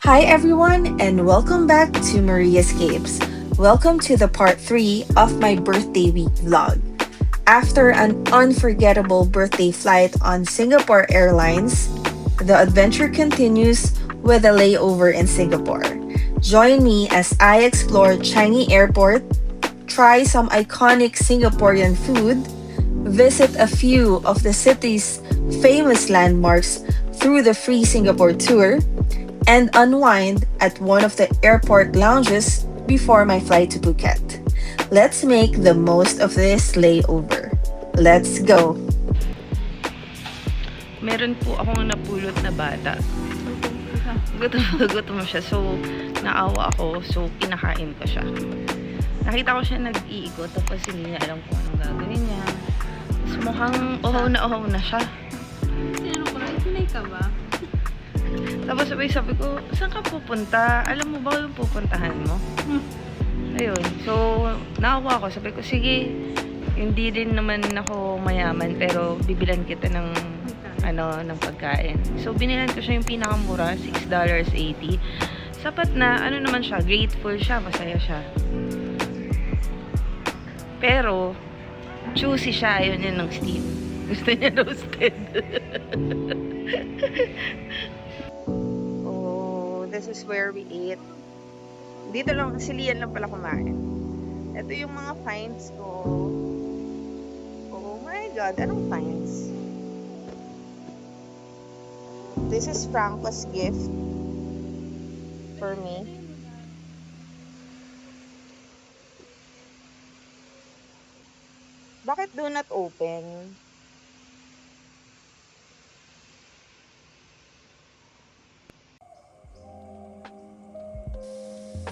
Hi, everyone, and welcome back to Marie Escapes. Welcome to the part 3 of my birthday week vlog. After an unforgettable birthday flight on Singapore Airlines, the adventure continues with a layover in Singapore. Join me as I explore Changi Airport, try some iconic Singaporean food, visit a few of the city's famous landmarks through the free Singapore tour, and unwind at one of the airport lounges before my flight to Phuket. Let's make the most of this layover. Let's go! Meron po akong napulot na bata. Gutom na gutom siya. So, naawa ako. So, pinakain ko siya. Nakita ko siya nag-iikot. Tapos, hindi niya alam kung anong gagawin niya. Tapos, mukhang uhaw na siya. Tinanong ko lang, tunay ka ba? Tapos, sabi ko, saan ka pupunta? Alam mo ba yung pupuntahan mo? Ayun. So, naawa ako. Sabi ko, sige, hindi din naman ako mayaman, pero bibilan kita ng ng pagkain. So, binilan ko siya yung pinakamura, $6.80. Sapat na, naman siya, grateful siya, masaya siya. Pero, choosy siya, ayaw niya ng steam. Gusto niya roasted. Oh, this is where we eat. Dito lang, si Lian lang pala kumain. Ito yung mga finds ko. Oh my God, anong finds? This is Franco's gift for me. Bakit do not open?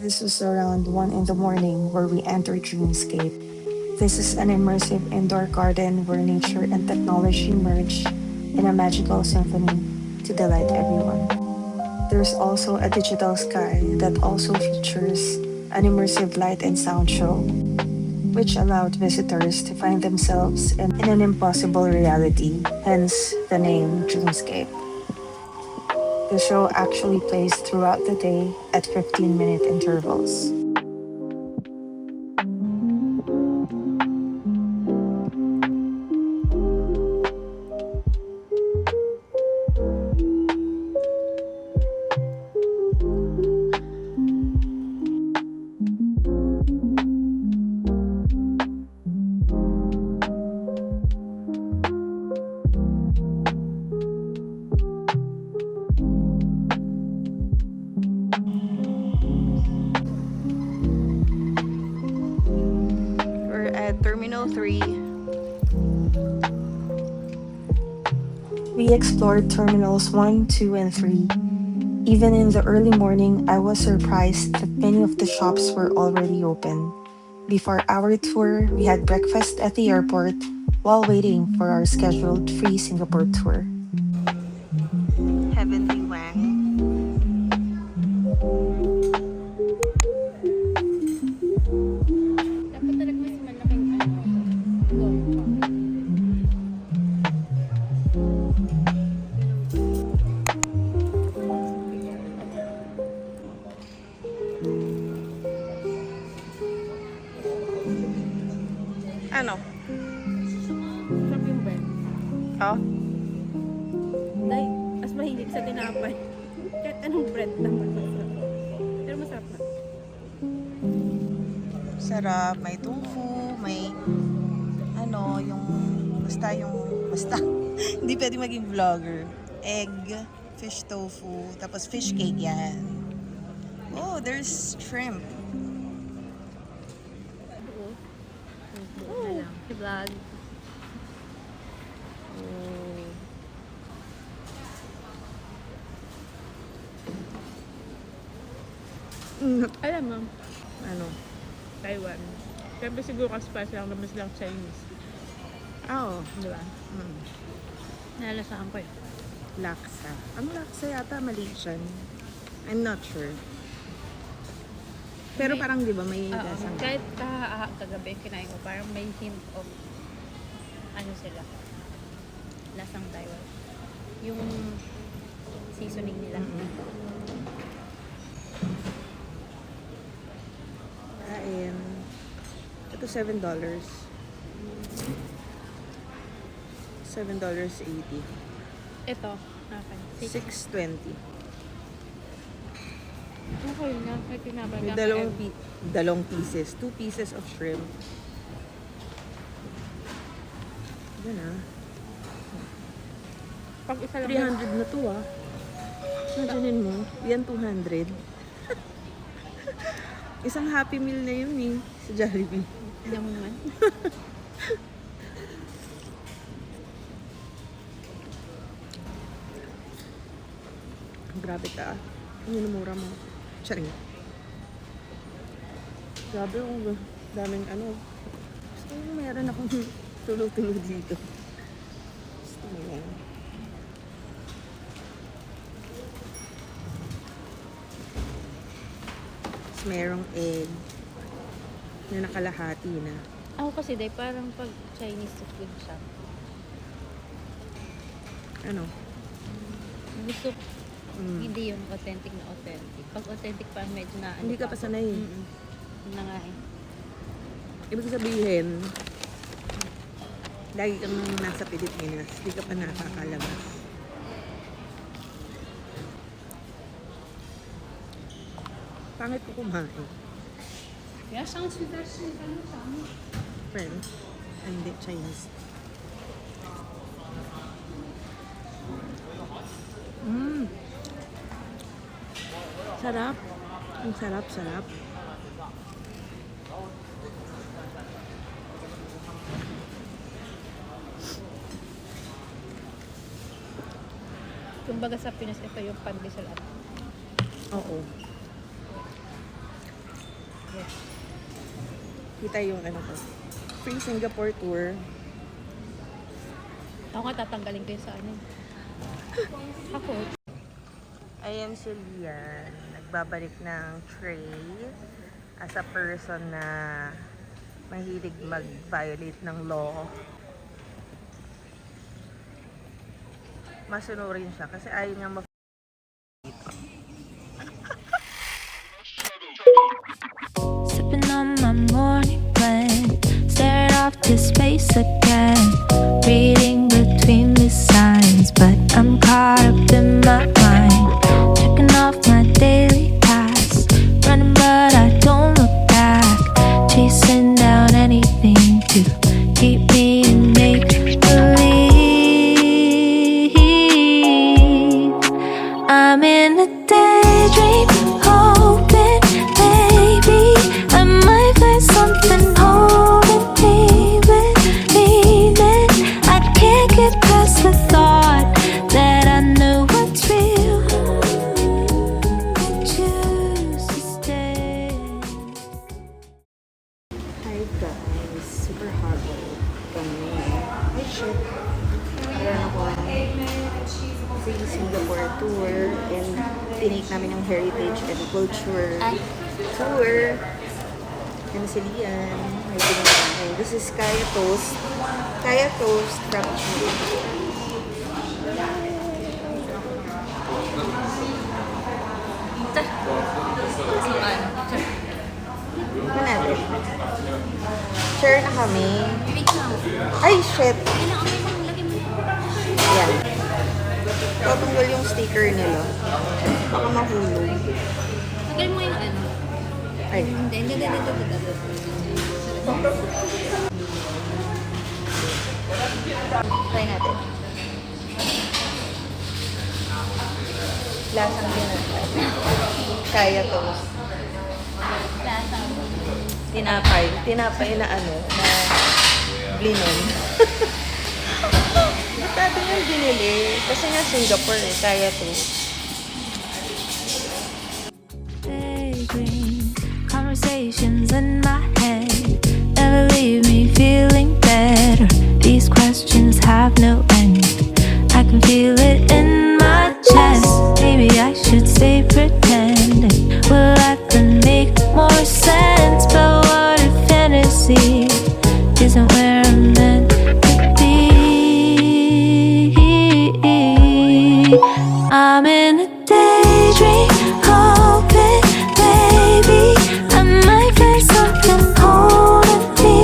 This was around 1 in the morning where we entered Dreamscape. This is an immersive indoor garden where nature and technology merge in a magical symphony to delight everyone. There's also a digital sky that also features an immersive light and sound show, which allowed visitors to find themselves in an impossible reality, hence the name Dreamscape. The show actually plays throughout the day at 15-minute intervals. We're at Terminal 3. We explored terminals 1, 2, and 3. Even in the early morning, I was surprised that many of the shops were already open. Before our tour, we had breakfast at the airport while waiting for our scheduled free Singapore tour. Heavenly Wang. Dapat talaga mas malaking gompa. Ano? Sarap yung bread. Oh? Dahil, mas mahilig sa tinapay. Kahit anong bread naman masarap. Pero masarap na. Sarap. May tofu, may yung basta hindi pwede maging vlogger. Egg, fish tofu, tapos fish cake yan. Oh, there's shrimp. Oo. Si vlog. Alam mo, Ano? Taiwan. Siyempre siguro kasi spicy lang naman silang Chinese. Oh, Di ba? Nalasahan ko eh. laksa. Ang laksa yata Malaysian. I'm not sure. Pero parang 'di ba may Oo. lasang. Kahit kagabi kinain ko, parang may hint of sila. Lasang Taiwan. Yung seasoning nila. Mm-mm. to $7. $7.80. Ito. Okay. 6.20. Okay na. May tinapay. May dalawang pieces. 2 pieces of shrimp. Yan ah. Pag isa lang. 300 na to ah. Imaginin mo. Yan 200. Isang Happy Meal na yun eh. Sa Jollibee. Hindi mo naman. Grabe ka ah. Ang minumura mo. Charing. Grabe oh. Daming ano. Gusto mo meron akong tulo-tulo dito. Gusto mo yan. Tapos merong egg na nakalahati na. Ako kasi day, parang pag Chinese food siya. Ano? Gusto ko hindi yung authentic na authentic. Pag authentic pa, medyo na Hindi ka pa sanay. Yun na nga eh. Ibig sabihin, lagi kang nasa Pilipinas, hindi ka pa nakakalabas. Pangit ko kumain. French. Ay, hindi, Chinese. Sarap. Ang sarap, sarap. Kumbaga sa Pinas, ito yung pandesal at Oo. Kita yung ano ko. Free Singapore tour. ako nga tatanggalin ko yun sa ano. Ako. Ayan si Lian. Nagbabalik ng tray as a person na mahilig mag-violate ng law. Masunurin siya kasi ayaw niya Sipping on my morning blend, staring off to space again, reading between the signs, but I'm caught up in my mind, checking off my daily tasks, running but I don't look back, chasing down anything to keep me in make believe. I'm in a daydream, hoping maybe I might find something holding me with meaning. I can't get past the thought that I know what's real. I choose to stay. Hi guys, super hot kami. Ay shit. Meron ako free Singapore tour and tinake namin yung heritage and culture tour. And si Lian, may pinagawa. This is Kaya Toast. Kaya Toast Frappuccino. Ano natin? Share na kami. Ay, shit. Yan. Tatanggal yung sticker nila. Baka mahulog. Tagal mo yung ano. Ay. Hindi. Try natin. Lasang tinapay. Kaya toast. Tinapay. Tinapay na ano, na blinon. Dati nga binili. Kasi nga Singapore eh, kaya toast. Daydream conversations in my head never leave me feeling better. These questions have no end. I can feel it in my chest. Maybe I should stay pretending. Will that then make more sense? But what if fantasy isn't where I'm meant to be? I'm in a daydream, hoping maybe I might find something holding me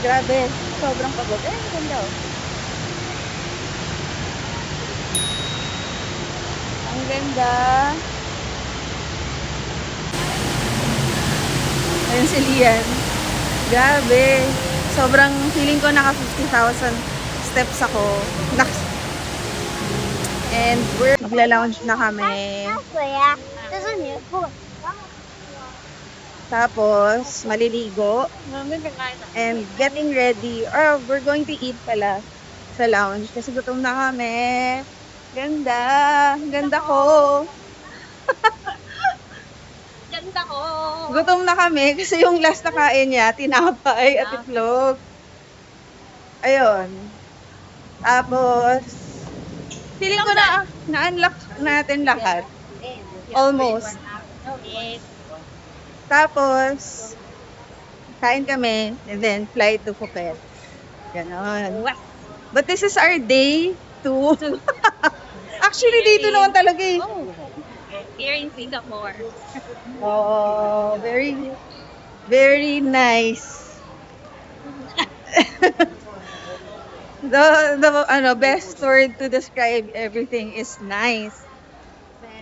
Grabe, sobrang pagod. Eh, ang ganda oh. Ang ganda. Ayun si Lian. Grabe. Sobrang feeling ko naka 50,000 steps ako. And we're magla-lounge na kami. Tapos, maliligo. And getting ready. Or, we're going to eat pala sa lounge. Kasi gutom na kami. Ganda. Ganda ko. Ganda ko. Gutom na kami kasi yung last na kain niya, tinapay at itlog. Ayun. Tapos, feeling ko na-unlock natin lahat. Almost. Yes. Tapos, kain kami, and then flight to Phuket. Ganon. But this is our day 2. Actually, day 2 naman talaga eh. Oh. Here in Singapore. Oh, very, very nice. the best word to describe everything is nice.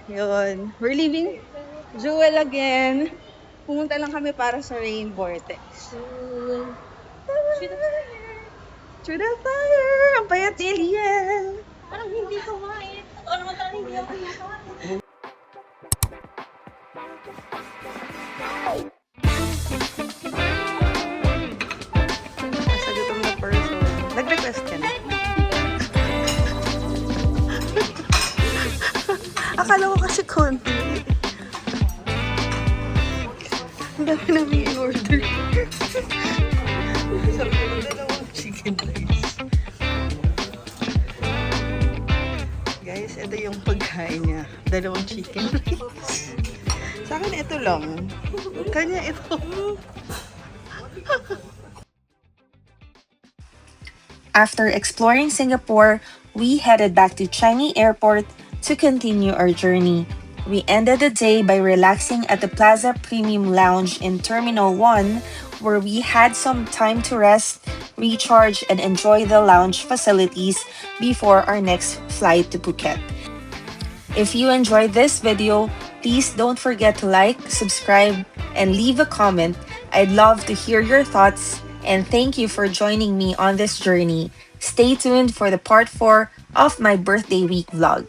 Yun. We're leaving Jewel again. Pumunta lang kami para sa rain vortex. Through the fire! Ang payat ni Elian! Parang hindi ko kumain. Totoo naman talaga hindi ako kumakain. Nasa gutom na person. Nag-request ka na. Akala ko kasi konti. Ang dami namin in-order. Sabi ko, dalawang chicken rice. Guys, ito yung pagkain niya. Dalawang chicken rice. Sa akin, ito lang. Kanya ito. After exploring Singapore, we headed back to Changi Airport to continue our journey. We ended the day by relaxing at the Plaza Premium Lounge in Terminal 1, where we had some time to rest, recharge, and enjoy the lounge facilities before our next flight to Phuket. If you enjoyed this video, please don't forget to like, subscribe, and leave a comment. I'd love to hear your thoughts, and thank you for joining me on this journey. Stay tuned for the part 4 of my birthday week vlog.